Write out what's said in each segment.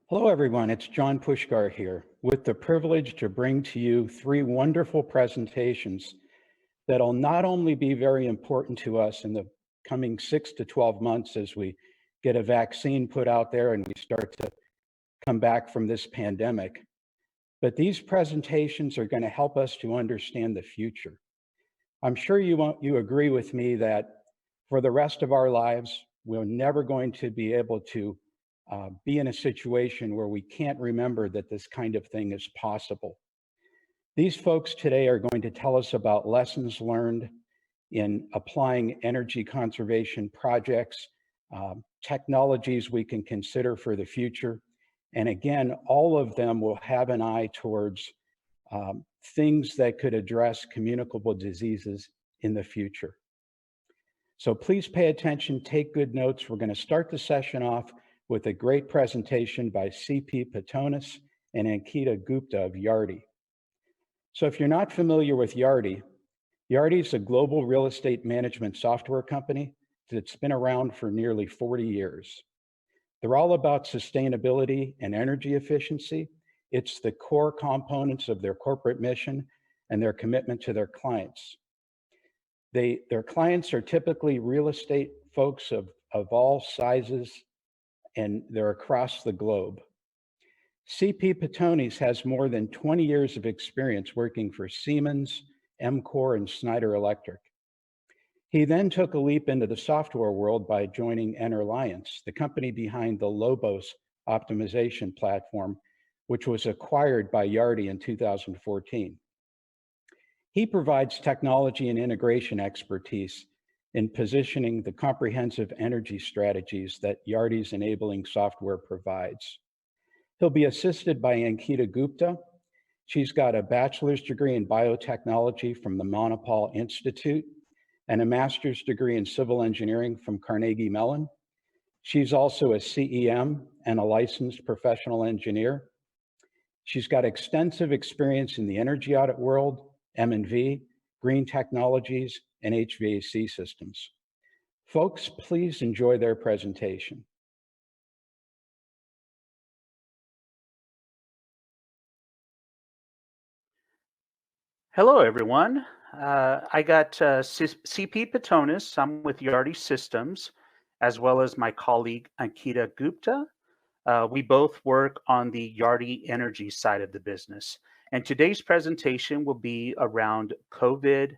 Hello, everyone. It's John Pushkar here with the privilege to bring to you three wonderful presentations that'll not only be very important to us in the coming 6 to 12 months as we get a vaccine put out there and we start to come back from this pandemic, but these presentations are going to help us to understand the future. I'm sure you agree with me that for the rest of our lives, we're never going to be able to be in a situation where we can't remember that this kind of thing is possible. These folks today are going to tell us about lessons learned in applying energy conservation projects, technologies we can consider for the future. And again, all of them will have an eye towards things that could address communicable diseases in the future. So please pay attention, take good notes. We're going to start the session off with a great presentation by CP Pitones and Ankita Gupta of Yardi. So if you're not familiar with Yardi, Yardi is a global real estate management software company that's been around for nearly 40 years. They're all about sustainability and energy efficiency. It's the core components of their corporate mission and their commitment to their clients. Their clients are typically real estate folks of all sizes, and they're across the globe. CP Pitones has more than 20 years of experience working for Siemens, EMCOR, and Schneider Electric. He then took a leap into the software world by joining Enerliance, the company behind the Lobos optimization platform, which was acquired by Yardi in 2014. He provides technology and integration expertise in positioning the comprehensive energy strategies that Yardi's enabling software provides. He'll be assisted by Ankita Gupta. She's got a bachelor's degree in biotechnology from the Manipal Institute and a master's degree in civil engineering from Carnegie Mellon. She's also a CEM and a licensed professional engineer. She's got extensive experience in the energy audit world, M&V, green technologies, and HVAC systems. Folks, please enjoy their presentation. Hello, everyone. I got CP Pitones. I'm with Yardi Systems, as well as my colleague Ankita Gupta. We both work on the Yardi energy side of the business. And today's presentation will be around COVID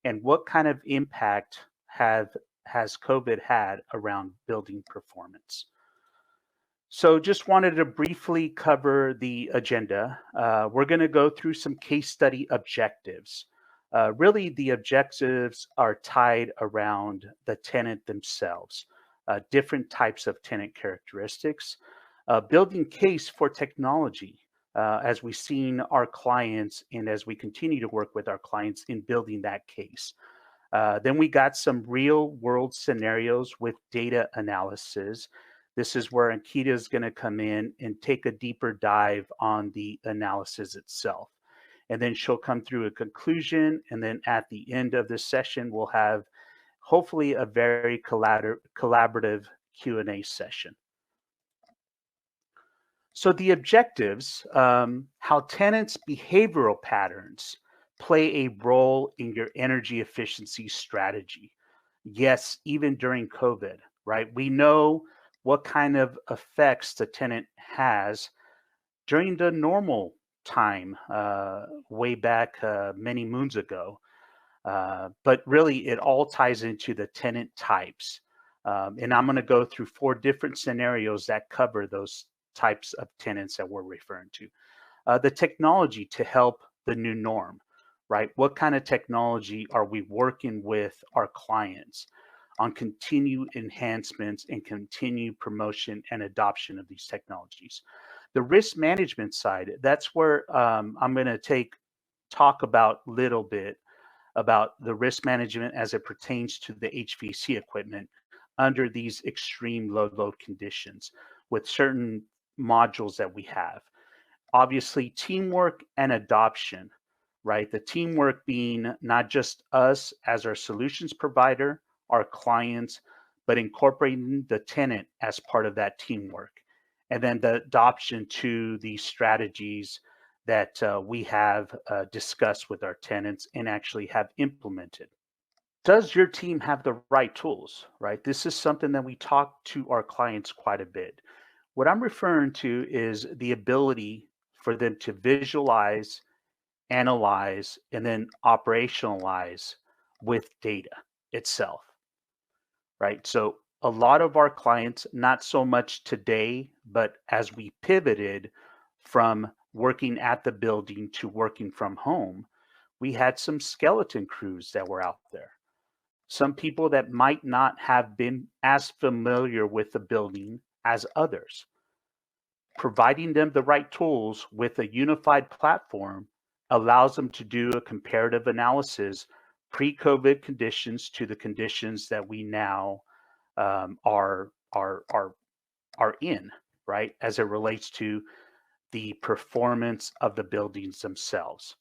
and what kind of impact has COVID had around building performance. So just wanted to briefly cover the agenda. We're going to go through some case study objectives. Really, the objectives are tied around the tenant themselves, different types of tenant characteristics, building case for technology, as we've seen our clients and as we continue to work with our clients in building that case. Then we got some real world scenarios with data analysis. This is where Ankita is going to come in and take a deeper dive on the analysis itself. And then she'll come through a conclusion. And then at the end of this session, we'll have hopefully a very collaborative Q&A session. So the objectives, how tenants' behavioral patterns play a role in your energy efficiency strategy. Yes, even during COVID, right? We know what kind of effects the tenant has during the normal time, way back many moons ago. But really, it all ties into the tenant types. And I'm going to go through 4 different scenarios that cover those types of tenants that we're referring to. The technology to help the new norm, right? What kind of technology are we working with our clients on continued enhancements and continued promotion and adoption of these technologies? The risk management side, that's where I'm going to talk about a little bit about the risk management as it pertains to the HVAC equipment under these extreme low load conditions with certain modules that we have. Obviously, teamwork and adoption, right? The teamwork being not just us as our solutions provider, our clients, but incorporating the tenant as part of that teamwork. and then the adoption to the strategies that we have discussed with our tenants and actually have implemented. Does your team have the right tools, right? This is something that we talk to our clients quite a bit. What I'm referring to is the ability for them to visualize, analyze, and then operationalize with data itself, right? So a lot of our clients, not so much today, but as we pivoted from working at the building to working from home, we had some skeleton crews that were out there. Some people that might not have been as familiar with the building as others. Providing them the right tools with a unified platform allows them to do a comparative analysis pre-COVID conditions to the conditions that we now are in, right? As it relates to the performance of the buildings themselves.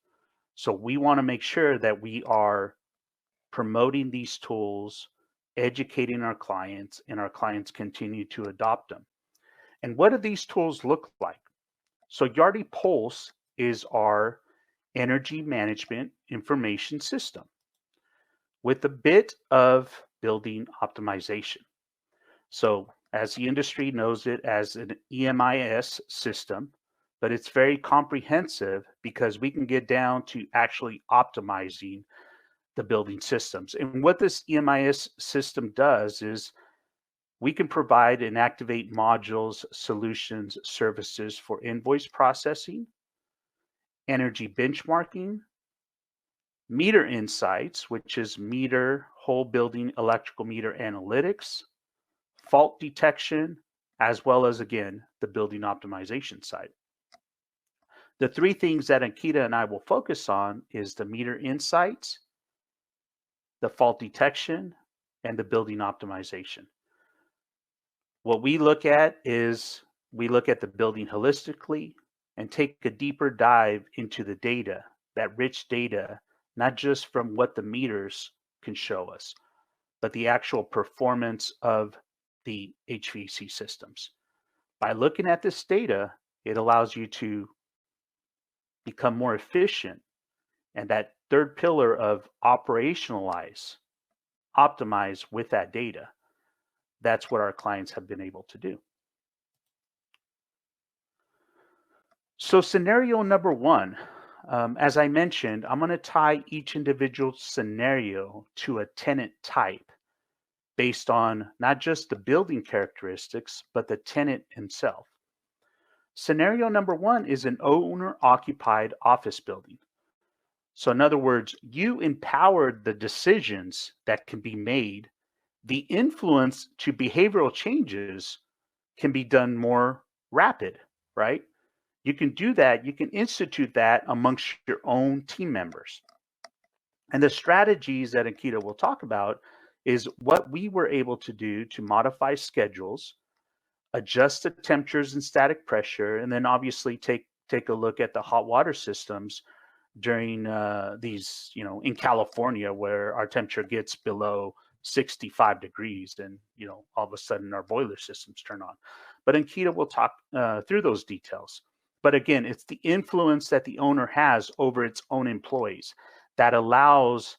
So we want to make sure that we are promoting these tools, educating our clients, and our clients continue to adopt them. And what do these tools look like? So Yardi Pulse is our energy management information system with a bit of building optimization. So as the industry knows it as an EMIS system, but it's very comprehensive because we can get down to actually optimizing the building systems. And what this EMIS system does is we can provide and activate modules, solutions, services for invoice processing, energy benchmarking, meter insights, which is meter, whole building electrical meter analytics, fault detection, as well as, again, the building optimization side. The three things that Ankita and I will focus on is the meter insights, the fault detection, and the building optimization. What we look at is we look at the building holistically and take a deeper dive into the data, that rich data, not just from what the meters can show us, but the actual performance of the HVAC systems. By looking at this data, it allows you to become more efficient. And that third pillar of operationalize, optimize with that data, that's what our clients have been able to do. So scenario number one, as I mentioned, I'm going to tie each individual scenario to a tenant type based on not just the building characteristics, but the tenant himself. Scenario number one is an owner-occupied office building. So in other words, you empowered the decisions that can be made. The influence to behavioral changes can be done more rapid, right? You can do that. You can institute that amongst your own team members. And the strategies that Ankita will talk about is what we were able to do to modify schedules, adjust the temperatures and static pressure, and then obviously take a look at the hot water systems during these, in California, where our temperature gets below 65 degrees, and all of a sudden our boiler systems turn on. But Ankita will talk through those details. But again, it's the influence that the owner has over its own employees that allows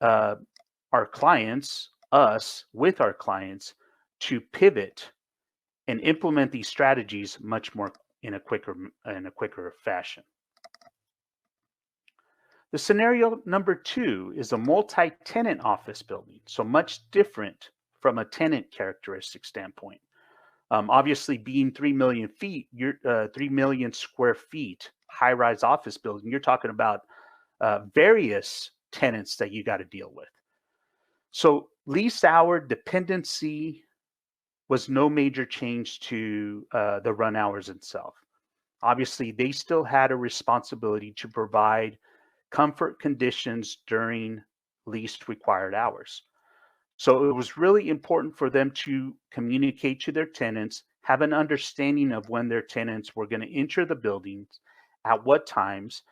our clients, us with our clients, to pivot and implement these strategies much more in a quicker fashion. The scenario number two is a multi-tenant office building, so much different from a tenant characteristic standpoint. Obviously, being 3 million feet, 3 million square feet high-rise office building, you're talking about various tenants that you got to deal with. So lease hour dependency was no major change to the run hours itself. Obviously, they still had a responsibility to provide comfort conditions during least required hours. So it was really important for them to communicate to their tenants, have an understanding of when their tenants were going to enter the buildings, at what times.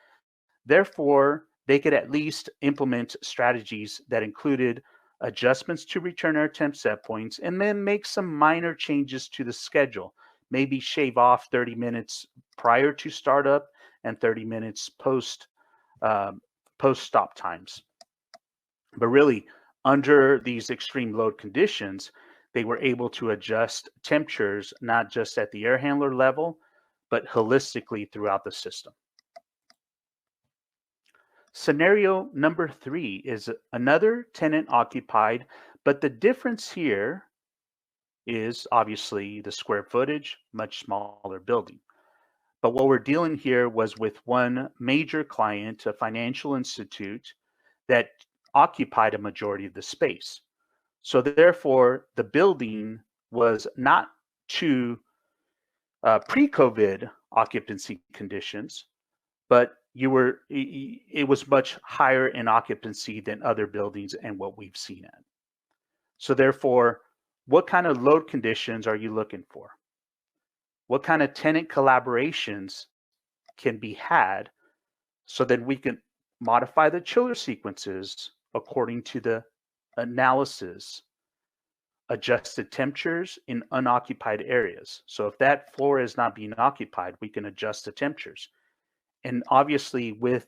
Therefore, they could at least implement strategies that included adjustments to return our temp set points, and then make some minor changes to the schedule, maybe shave off 30 minutes prior to startup and 30 minutes post stop times. But really, under these extreme load conditions, they were able to adjust temperatures not just at the air handler level, but holistically throughout the system. Scenario number 3 is another tenant occupied, but the difference here is obviously the square footage, much smaller building. But what we're dealing here was with one major client, a financial institute, that occupied a majority of the space. So therefore, the building was not to pre-COVID occupancy conditions, but it was much higher in occupancy than other buildings and what we've seen at. So therefore, what kind of load conditions are you looking for? What kind of tenant collaborations can be had so that we can modify the chiller sequences according to the analysis, adjusted temperatures in unoccupied areas. So if that floor is not being occupied, we can adjust the temperatures. And obviously with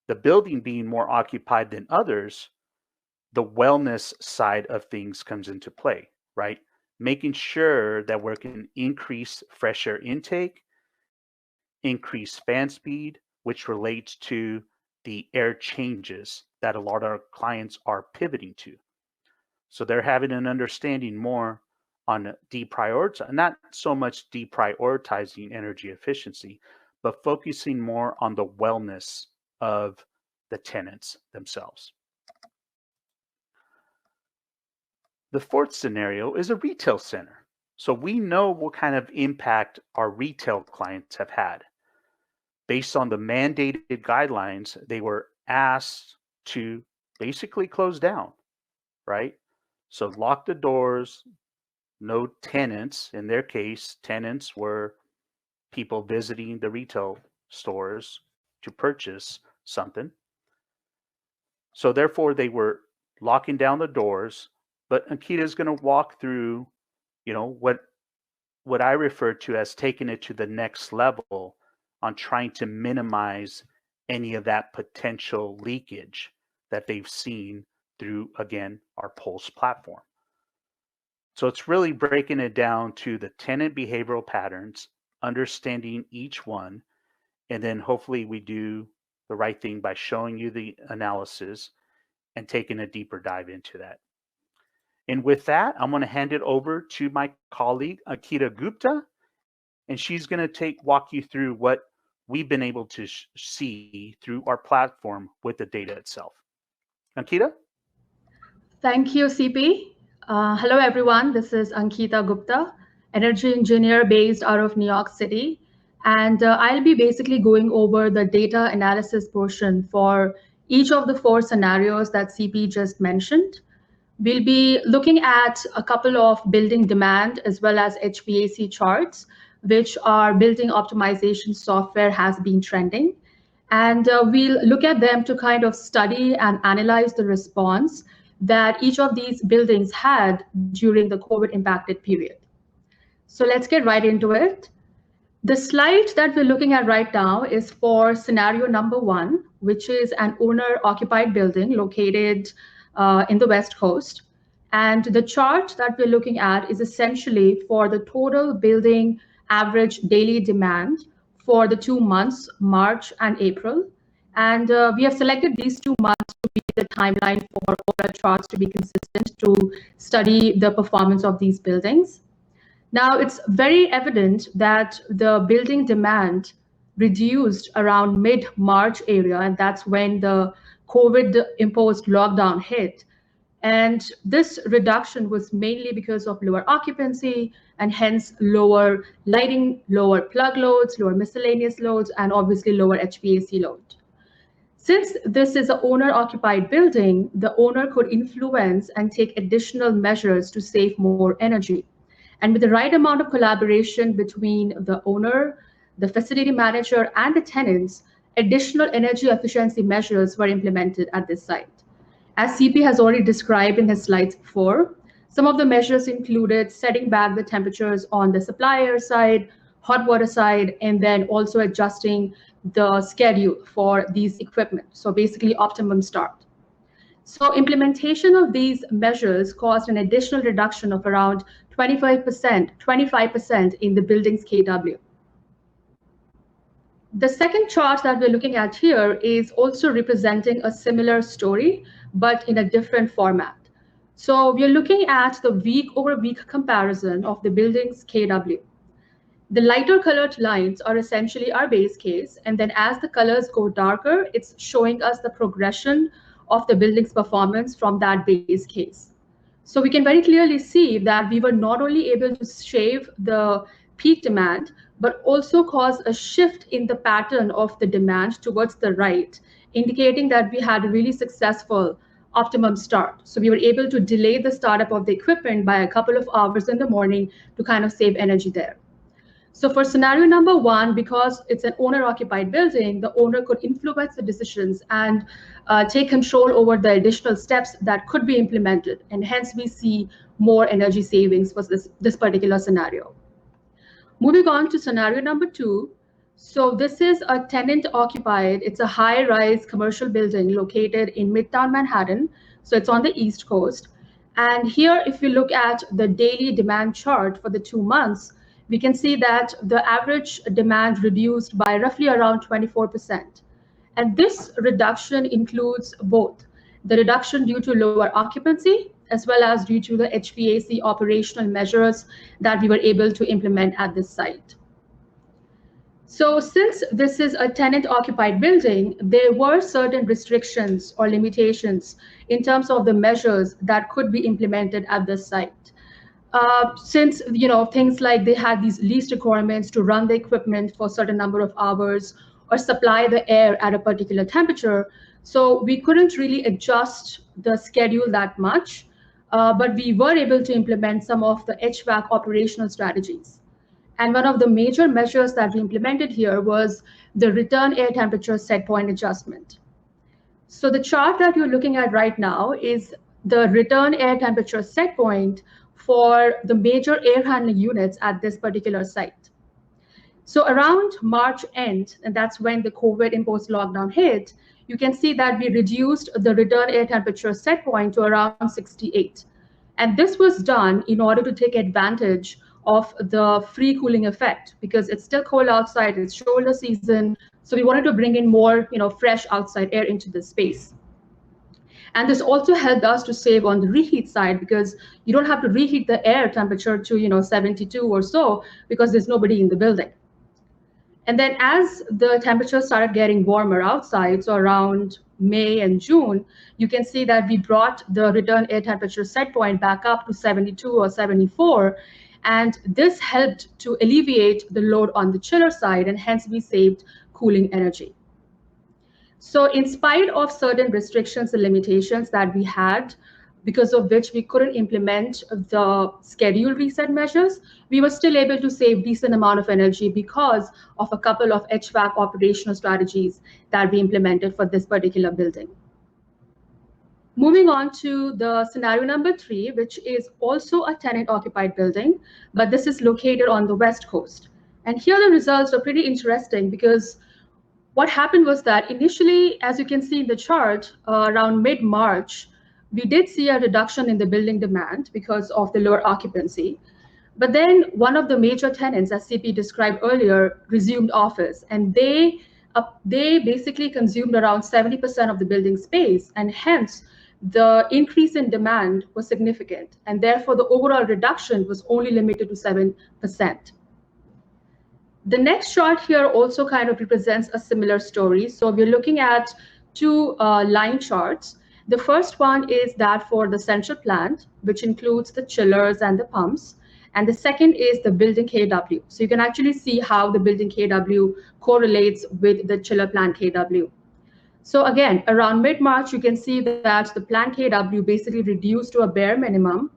the building being more occupied than others, the wellness side of things comes into play, right? Making sure that we can increase fresh air intake, increase fan speed, which relates to the air changes that a lot of our clients are pivoting to. So they're having an understanding more on not so much deprioritizing energy efficiency, but focusing more on the wellness of the tenants themselves. The fourth scenario is a retail center. So we know what kind of impact our retail clients have had. Based on the mandated guidelines, they were asked to basically close down, right? So lock the doors, no tenants. In their case, tenants were people visiting the retail stores to purchase something. So therefore, they were locking down the doors. But Ankita is going to walk through, what I refer to as taking it to the next level on trying to minimize any of that potential leakage that they've seen through, again, our Pulse platform. So it's really breaking it down to the tenant behavioral patterns, understanding each one, and then hopefully we do the right thing by showing you the analysis and taking a deeper dive into that. And with that, I'm going to hand it over to my colleague, Ankita Gupta, and she's going to walk you through what we've been able to see through our platform with the data itself. Ankita? Thank you, CP. Hello, everyone. This is Ankita Gupta, energy engineer based out of New York City. And I'll be basically going over the data analysis portion for each of the 4 scenarios that CP just mentioned. We'll be looking at a couple of building demand as well as HVAC charts, which our building optimization software has been trending. And we'll look at them to kind of study and analyze the response that each of these buildings had during the COVID impacted period. So let's get right into it. The slide that we're looking at right now is for scenario number 1, which is an owner-occupied building located in the West Coast. And the chart that we're looking at is essentially for the total building average daily demand for the 2 months, March and April. And we have selected these 2 months to be the timeline for owner charts to be consistent to study the performance of these buildings. Now, it's very evident that the building demand reduced around mid-March area, and that's when the COVID-imposed lockdown hit. And this reduction was mainly because of lower occupancy and hence lower lighting, lower plug loads, lower miscellaneous loads, and obviously lower HVAC load. Since this is an owner-occupied building, the owner could influence and take additional measures to save more energy. And with the right amount of collaboration between the owner, the facility manager, and the tenants, additional energy efficiency measures were implemented at this site. As CP has already described in his slides before, Some of the measures included setting back the temperatures on the supply air side, hot water side, and then also adjusting the schedule for these equipment. So basically optimum start. So implementation of these measures caused an additional reduction of around 25% in the building's KW. The second chart that we're looking at here is also representing a similar story, but in a different format. So we're looking at the week-over-week comparison of the building's KW. The lighter colored lines are essentially our base case, and then as the colors go darker, it's showing us the progression of the building's performance from that base case. So we can very clearly see that we were not only able to shave the peak demand, but also cause a shift in the pattern of the demand towards the right, indicating that we had a really successful optimum start. So we were able to delay the startup of the equipment by a couple of hours in the morning to kind of save energy there. So for scenario number one, because it's an owner-occupied building, the owner could influence the decisions and take control over the additional steps that could be implemented. And hence we see more energy savings for this particular scenario. Moving on to scenario number two. So this is a tenant-occupied, it's a high-rise commercial building located in Midtown Manhattan. So it's on the East Coast. And here, if we look at the daily demand chart for the 2 months, we can see that the average demand reduced by roughly around 24%. And this reduction includes both the reduction due to lower occupancy, as well as due to the HVAC operational measures that we were able to implement at this site. So since this is a tenant-occupied building, there were certain restrictions or limitations in terms of the measures that could be implemented at this site. Since things like they had these lease requirements to run the equipment for a certain number of hours or supply the air at a particular temperature, so we couldn't really adjust the schedule that much, but we were able to implement some of the HVAC operational strategies. And one of the major measures that we implemented here was the return air temperature set point adjustment. So the chart that you're looking at right now is the return air temperature set point for the major air handling units at this particular site. So around March end, and that's when the COVID imposed lockdown hit, you can see that we reduced the return air temperature set point to around 68. And this was done in order to take advantage of the free cooling effect, because it's still cold outside, it's shoulder season. So we wanted to bring in more fresh outside air into the space. And this also helped us to save on the reheat side, because you don't have to reheat the air temperature to 72 or so, because there's nobody in the building. And then as the temperature started getting warmer outside, so around May and June, you can see that we brought the return air temperature set point back up to 72 or 74. And this helped to alleviate the load on the chiller side, and hence we saved cooling energy. So in spite of certain restrictions and limitations that we had, because of which we couldn't implement the schedule reset measures, we were still able to save decent amount of energy because of a couple of HVAC operational strategies that we implemented for this particular building. Moving on to the scenario number 3, which is also a tenant-occupied building, but this is located on the West Coast. And here the results are pretty interesting, because what happened was that initially, as you can see in the chart, around mid-March, we did see a reduction in the building demand because of the lower occupancy. But then one of the major tenants, as CP described earlier, resumed office, and they basically consumed around 70% of the building space, and hence the increase in demand was significant, and therefore the overall reduction was only limited to 7%. The next chart here also kind of represents a similar story. So we're looking at two line charts. The first one is that for the central plant, which includes the chillers and the pumps. And the second is the building KW. So you can actually see how the building KW correlates with the chiller plant KW. So again, around mid-March, you can see that the plant KW basically reduced to a bare minimum.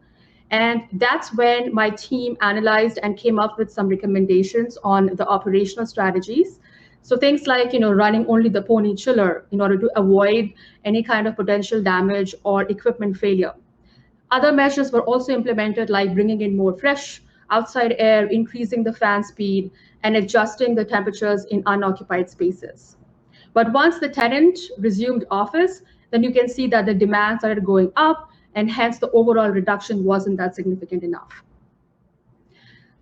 And that's when my team analyzed and came up with some recommendations on the operational strategies. So things like, running only the pony chiller in order to avoid any kind of potential damage or equipment failure. Other measures were also implemented, like bringing in more fresh outside air, increasing the fan speed, and adjusting the temperatures in unoccupied spaces. But once the tenant resumed office, then you can see that the demand started going up, and hence the overall reduction wasn't that significant enough.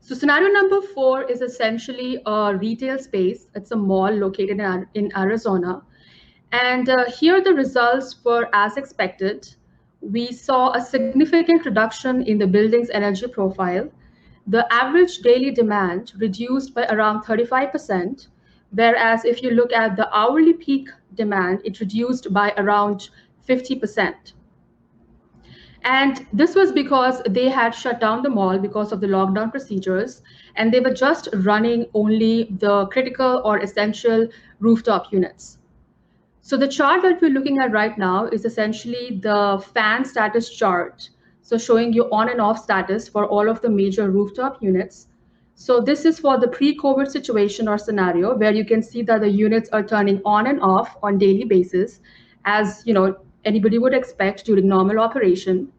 So scenario number 4 is essentially a retail space. It's a mall located in Arizona. And here the results were as expected. We saw a significant reduction in the building's energy profile. The average daily demand reduced by around 35%, whereas if you look at the hourly peak demand, it reduced by around 50%. And this was because they had shut down the mall because of the lockdown procedures, and they were just running only the critical or essential rooftop units. So the chart that we're looking at right now is essentially the fan status chart. So showing you on and off status for all of the major rooftop units. So this is for the pre-COVID situation or scenario where you can see that the units are turning on and off on daily basis, as anybody would expect during normal operation.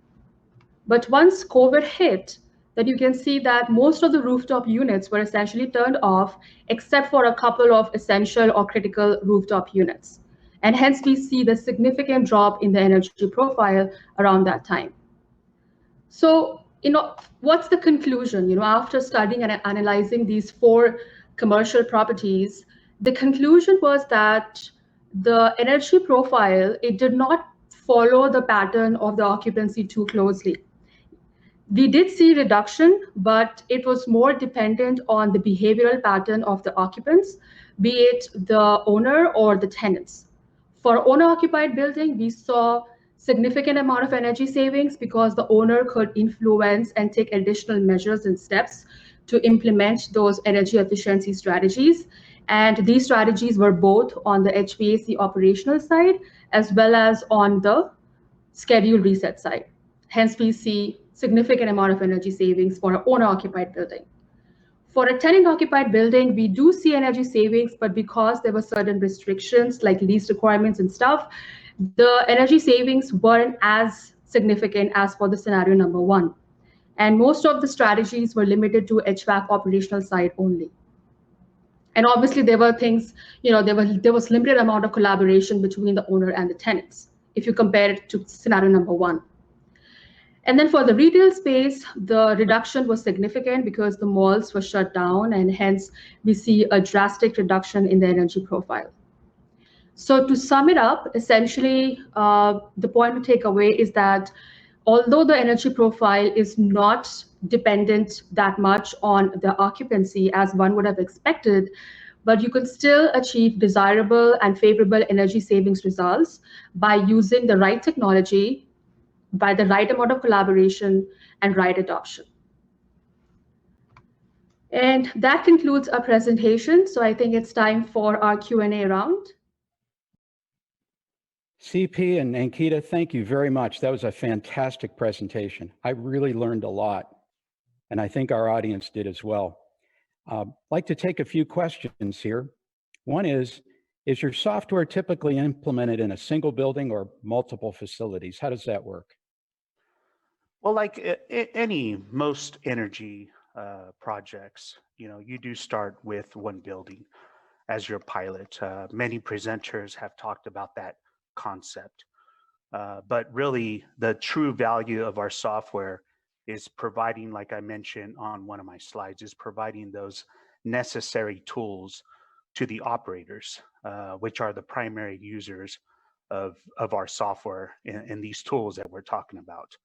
But once COVID hit, then you can see that most of the rooftop units were essentially turned off, except for a couple of essential or critical rooftop units. And hence we see the significant drop in the energy profile around that time. So, what's the conclusion? After studying and analyzing these 4 commercial properties, the conclusion was that the energy profile, it did not follow the pattern of the occupancy too closely. We did see reduction, but it was more dependent on the behavioral pattern of the occupants, be it the owner or the tenants. For owner-occupied building, we saw significant amount of energy savings because the owner could influence and take additional measures and steps to implement those energy efficiency strategies. And these strategies were both on the HVAC operational side as well as on the schedule reset side. Hence, we see significant amount of energy savings for an owner-occupied building. For a tenant-occupied building, we do see energy savings, but because there were certain restrictions like lease requirements and stuff, the energy savings weren't as significant as for the scenario number 1. And most of the strategies were limited to HVAC operational side only. And obviously there were things, there was limited amount of collaboration between the owner and the tenants, if you compare it to scenario number 1. And then for the retail space, the reduction was significant because the malls were shut down, and hence we see a drastic reduction in the energy profile. So to sum it up, essentially, the point to take away is that although the energy profile is not dependent that much on the occupancy as one would have expected, but you can still achieve desirable and favorable energy savings results by using the right technology, by the right amount of collaboration and right adoption. And that concludes our presentation. So I think it's time for our Q&A round. CP and Ankita, thank you very much. That was a fantastic presentation. I really learned a lot, and I think our audience did as well. I'd like to take a few questions here. One is your software typically implemented in a single building or multiple facilities? How does that work? Well, like most energy projects, you do start with one building as your pilot. Many presenters have talked about that concept, but really the true value of our software is providing, like I mentioned on one of my slides, is providing those necessary tools to the operators, which are the primary users of our software and these tools that we're talking about.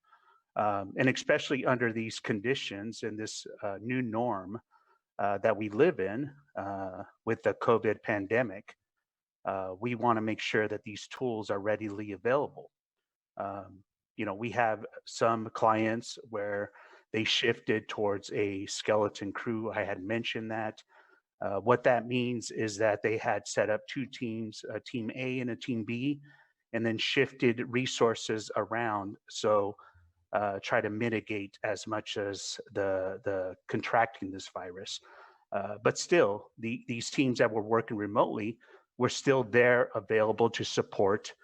And especially under these conditions and this new norm that we live in with the COVID pandemic, we want to make sure that these tools are readily available. We have some clients where they shifted towards a skeleton crew. I had mentioned that. What that means is that they had set up 2 teams, a team A and a team B, and then shifted resources around. So try to mitigate as much as the contracting this virus. But still, these teams that were working remotely were still there available to support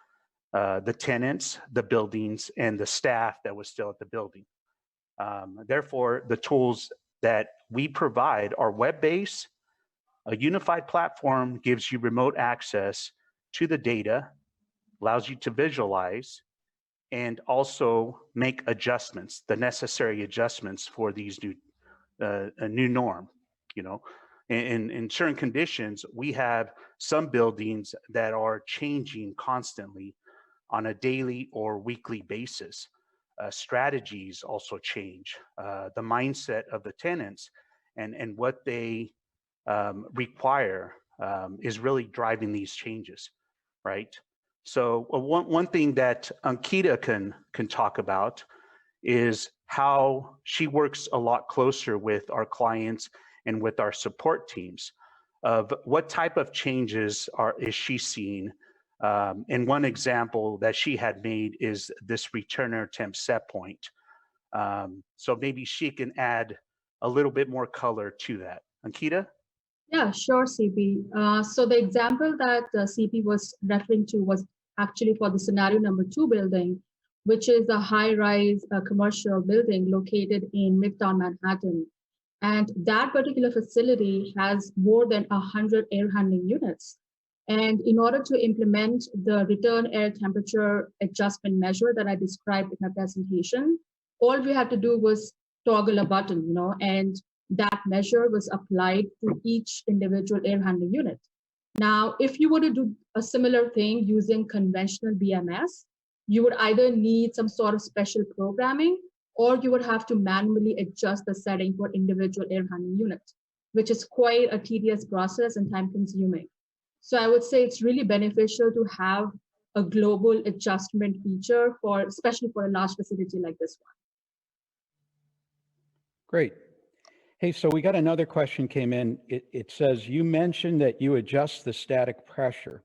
the tenants, the buildings, and the staff that was still at the building. Therefore, the tools that we provide are web-based. A unified platform gives you remote access to the data, allows you to visualize, and also make adjustments, the necessary adjustments for these a new norm. You know, in certain conditions, we have some buildings that are changing constantly on a daily or weekly basis. Strategies also change. The mindset of the tenants and what they require is really driving these changes, right? So one thing that Ankita can talk about is how she works a lot closer with our clients and with our support teams of what type of changes is she seeing. And one example that she had made is this returner temp set point. So maybe she can add a little bit more color to that. Ankita? Yeah, sure, CP. So the example that CP was referring to was actually for the scenario number 2 building, which is a high-rise commercial building located in Midtown Manhattan. And that particular facility has more than 100 air handling units. And in order to implement the return air temperature adjustment measure that I described in my presentation, all we had to do was toggle a button, you know, and that measure was applied to each individual air handling unit. Now, if you were to do a similar thing using conventional BMS, you would either need some sort of special programming, or you would have to manually adjust the setting for individual air handling units, which is quite a tedious process and time consuming. So I would say it's really beneficial to have a global adjustment feature for, especially for a large facility like this one. Great. Hey, so we got another question came in. It says, you mentioned that you adjust the static pressure.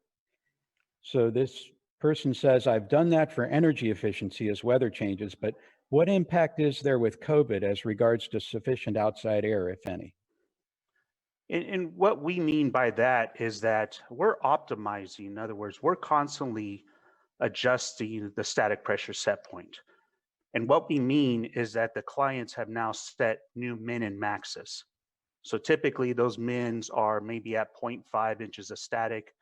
So this person says, I've done that for energy efficiency as weather changes, but what impact is there with COVID as regards to sufficient outside air, if any? And what we mean by that is that we're optimizing. In other words, we're constantly adjusting the static pressure set point. And what we mean is that the clients have now set new min and maxes. So typically those mins are maybe at 0.5 inches of static,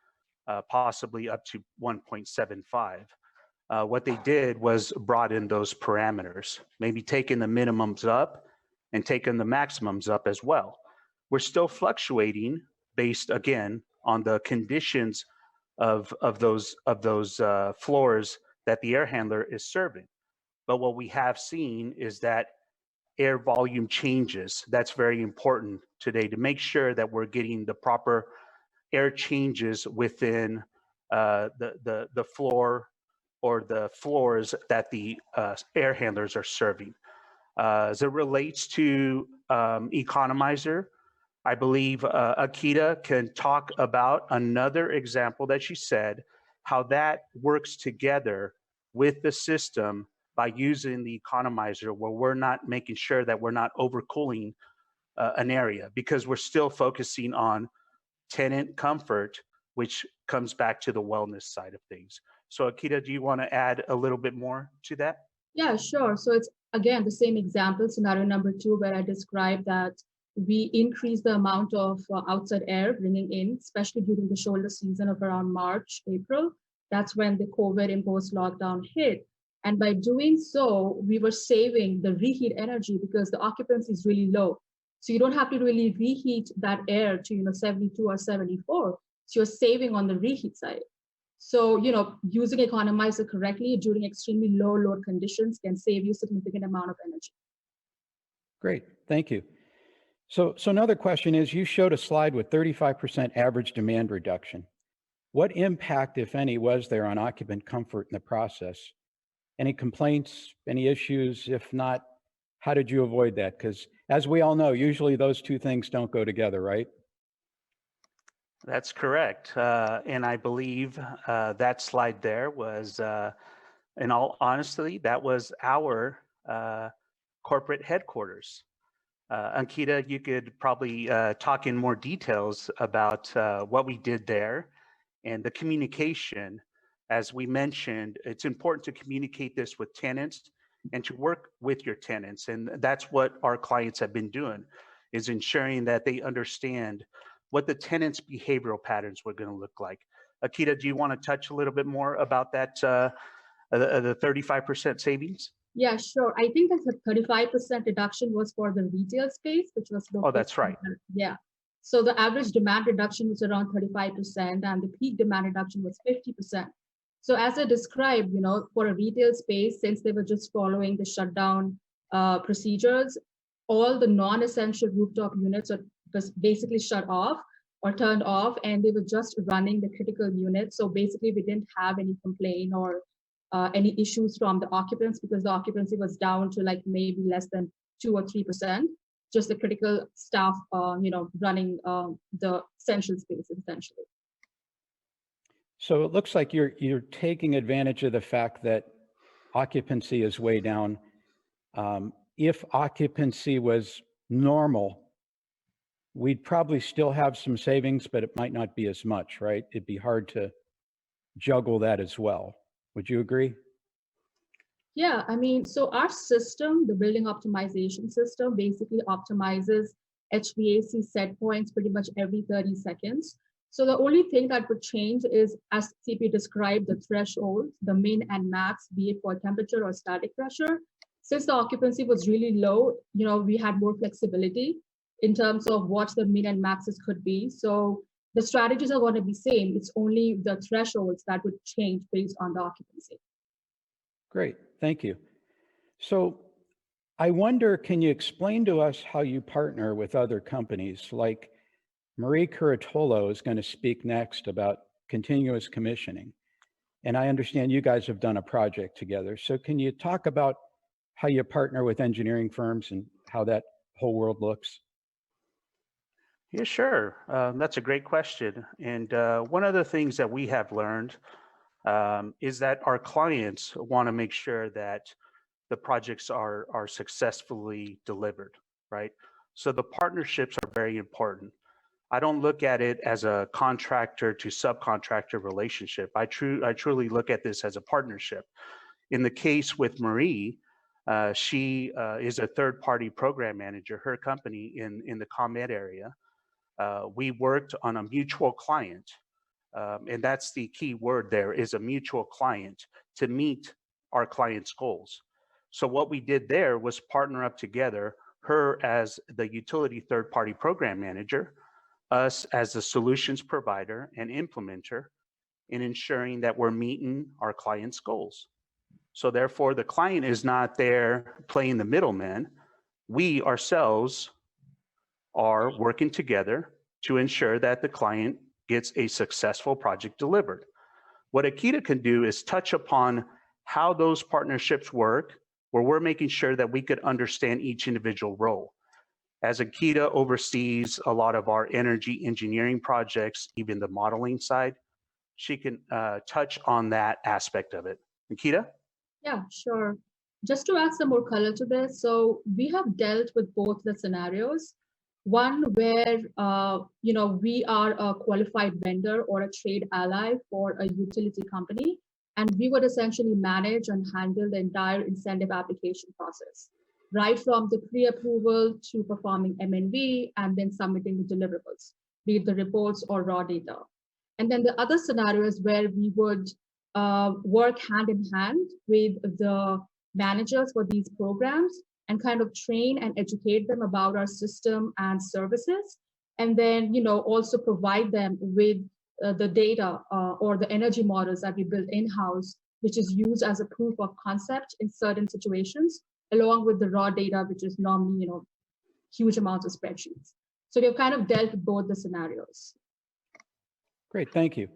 possibly up to 1.75. What they did was brought in those parameters, maybe taking the minimums up and taking the maximums up as well. We're still fluctuating based, again, on the conditions of those floors that the air handler is serving. But what we have seen is that air volume changes. That's very important today to make sure that we're getting the proper air changes within the floor or the floors that the air handlers are serving. As it relates to economizer, I believe Ankita can talk about another example that she said, how that works together with the system by using the economizer, where we're not making sure that we're not overcooling an area, because we're still focusing on tenant comfort, which comes back to the wellness side of things. So Ankita, do you want to add a little bit more to that? Yeah, sure. So it's, again, the same example, scenario number 2, where I described that we increase the amount of outside air bringing in, especially during the shoulder season of around March, April. That's when the COVID imposed lockdown hit. And by doing so, we were saving the reheat energy because the occupancy is really low. So you don't have to really reheat that air to 72 or 74. So you're saving on the reheat side. So using economizer correctly during extremely low load conditions can save you a significant amount of energy. Great, thank you. So another question is, you showed a slide with 35% average demand reduction. What impact, if any, was there on occupant comfort in the process? Any complaints, any issues? If not, how did you avoid that? Because as we all know, usually those two things don't go together, right? That's correct. And I believe that slide there was, in all honesty, that was our corporate headquarters. Ankita, you could probably talk in more details about what we did there and the communication As we mentioned, it's important to communicate this with tenants and to work with your tenants. And that's what our clients have been doing, is ensuring that they understand what the tenants' behavioral patterns were going to look like. Ankita, do you want to touch a little bit more about that, the 35% savings? Yeah, sure. I think that the 35% reduction was for the retail space, which was Oh, that's right. Yeah. So the average demand reduction was around 35%, and the peak demand reduction was 50%. So as I described, for a retail space, since they were just following the shutdown procedures, all the non-essential rooftop units are basically shut off or turned off, and they were just running the critical units. So basically, we didn't have any complaint or any issues from the occupants, because the occupancy was down to like maybe less than 2 or 3%. Just the critical staff, running the essential spaces essentially. So it looks like you're taking advantage of the fact that occupancy is way down. If occupancy was normal, we'd probably still have some savings, but it might not be as much, right? It'd be hard to juggle that as well. Would you agree? Yeah, I mean, so our system, the building optimization system, basically optimizes HVAC set points pretty much every 30 seconds. So the only thing that would change is, as CP described, the thresholds, the min and max, be it for temperature or static pressure. Since the occupancy was really low, we had more flexibility in terms of what the min and maxes could be. So the strategies are going to be same. It's only the thresholds that would change based on the occupancy. Great, thank you. So I wonder, can you explain to us how you partner with other companies? Like Marie Curatolo is going to speak next about continuous commissioning. And I understand you guys have done a project together. So can you talk about how you partner with engineering firms and how that whole world looks? Yeah, sure. That's a great question. And one of the things that we have learned is that our clients want to make sure that the projects are successfully delivered, right? So the partnerships are very important. I don't look at it as a contractor to subcontractor relationship. I truly look at this as a partnership. In the case with Marie, she is a third-party program manager, her company in the ComEd area. We worked on a mutual client, and that's the key word there, is a mutual client, to meet our client's goals. So what we did there was partner up together, her as the utility third-party program manager, us as the solutions provider and implementer, in ensuring that we're meeting our client's goals. So therefore, the client is not there playing the middleman. We ourselves are working together to ensure that the client gets a successful project delivered. What Ankita can do is touch upon how those partnerships work, where we're making sure that we could understand each individual role. As Ankita oversees a lot of our energy engineering projects, even the modeling side, she can touch on that aspect of it. Ankita? Yeah, sure. Just to add some more color to this, so we have dealt with both the scenarios. One where we are a qualified vendor or a trade ally for a utility company, and we would essentially manage and handle the entire incentive application process, right from the pre-approval to performing M&V and then submitting the deliverables, be it the reports or raw data. And then the other scenario is where we would work hand in hand with the managers for these programs and kind of train and educate them about our system and services. And then, also provide them with the data or the energy models that we build in-house, which is used as a proof of concept in certain situations, along with the raw data, which is normally, huge amounts of spreadsheets. So we've kind of dealt with both the scenarios. Great, thank you.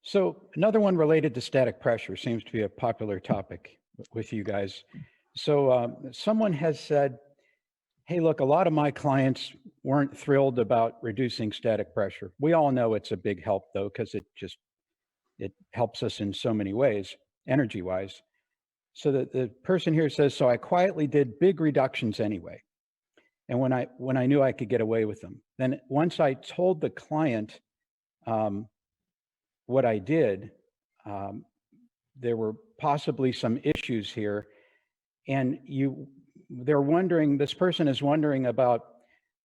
So another one related to static pressure seems to be a popular topic with you guys. So someone has said, hey, look, a lot of my clients weren't thrilled about reducing static pressure. We all know it's a big help though, because it helps us in so many ways, energy-wise. So the person here says, so I quietly did big reductions anyway. And when I knew I could get away with them, then once I told the client what I did, there were possibly some issues here, and they're wondering, this person is wondering about,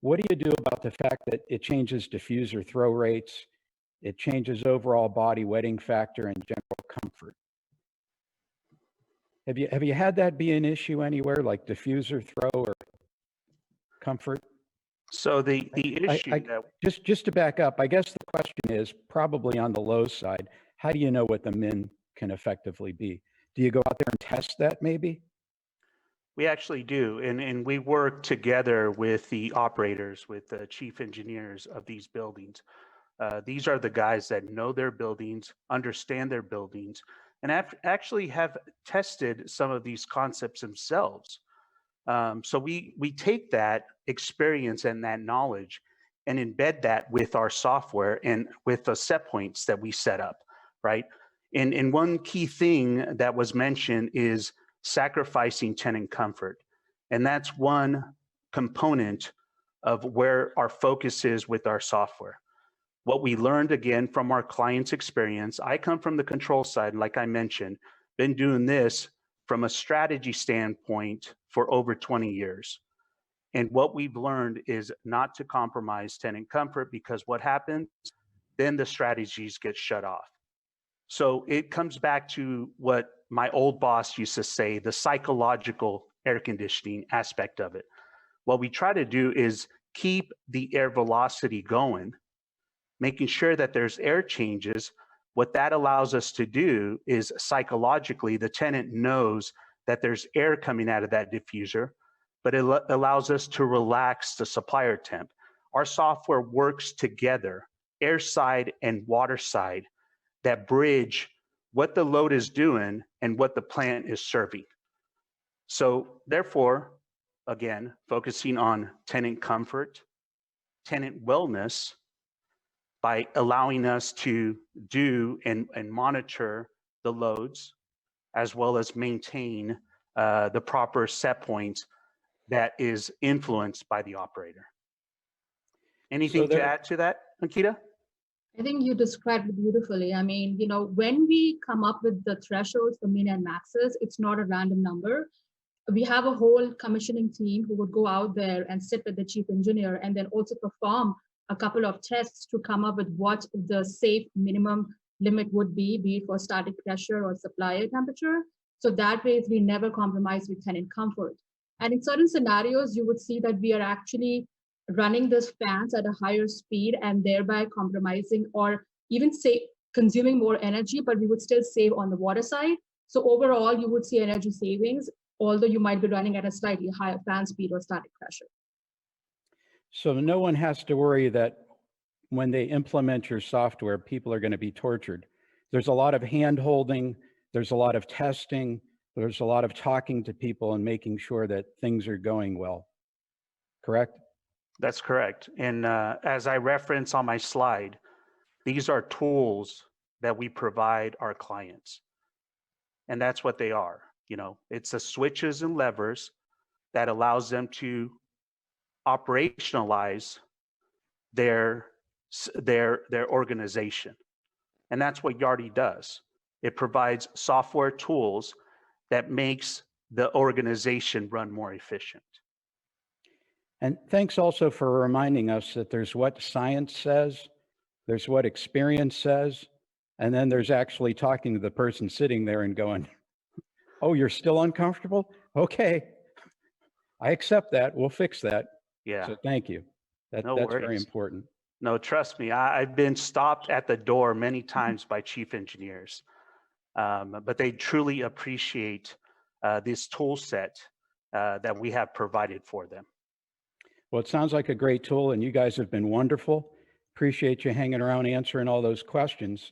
what do you do about the fact that it changes diffuser throw rates, it changes overall body wetting factor and general comfort? Have you had that be an issue anywhere, like diffuser throw or comfort? So the issue just to back up, I guess the question is probably on the low side. How do you know what the min can effectively be? Do you go out there and test that maybe? we actually do, and we work together with the operators, with the chief engineers of these buildings. These are the guys that know their buildings, understand their buildings, and actually have tested some of these concepts themselves. So we take that experience and that knowledge and embed that with our software and with the set points that we set up, right? And one key thing that was mentioned is sacrificing tenant comfort. And that's one component of where our focus is with our software. What we learned, again, from our client's experience, I come from the control side, like I mentioned, been doing this from a strategy standpoint for over 20 years. And what we've learned is not to compromise tenant comfort, because what happens, then the strategies get shut off. So it comes back to what my old boss used to say, the psychological air conditioning aspect of it. What we try to do is keep the air velocity going, making sure that there's air changes. What that allows us to do is psychologically, the tenant knows that there's air coming out of that diffuser, but it allows us to relax the supplier temp. Our software works together, air side and water side, that bridge what the load is doing and what the plant is serving. So therefore, again, focusing on tenant comfort, tenant wellness, by allowing us to do and monitor the loads, as well as maintain the proper set points that is influenced by the operator. Anything to add to that, Ankita? I think you described it beautifully. I mean, when we come up with the thresholds for min and maxes, it's not a random number. We have a whole commissioning team who would go out there and sit with the chief engineer and then also perform a couple of tests to come up with what the safe minimum limit would be it for static pressure or supplier temperature. So that way we never compromise with tenant comfort. And in certain scenarios, you would see that we are actually running these fans at a higher speed and thereby compromising or even consuming more energy, but we would still save on the water side. So overall, you would see energy savings, although you might be running at a slightly higher fan speed or static pressure. So no one has to worry that when they implement your software, people are going to be tortured. There's a lot of hand-holding, there's a lot of testing, there's a lot of talking to people and making sure that things are going well. Correct? That's correct. And as I reference on my slide, these are tools that we provide our clients. And that's what they are. It's the switches and levers that allows them to operationalize their organization. And that's what Yardi does. It provides software tools that makes the organization run more efficient. And thanks also for reminding us that there's what science says, there's what experience says, and then there's actually talking to the person sitting there and going, oh, you're still uncomfortable? Okay, I accept that, we'll fix that. Yeah. So thank you. That's very important. No, trust me, I've been stopped at the door many times by chief engineers, but they truly appreciate this tool set that we have provided for them. Well, it sounds like a great tool, and you guys have been wonderful. Appreciate you hanging around answering all those questions.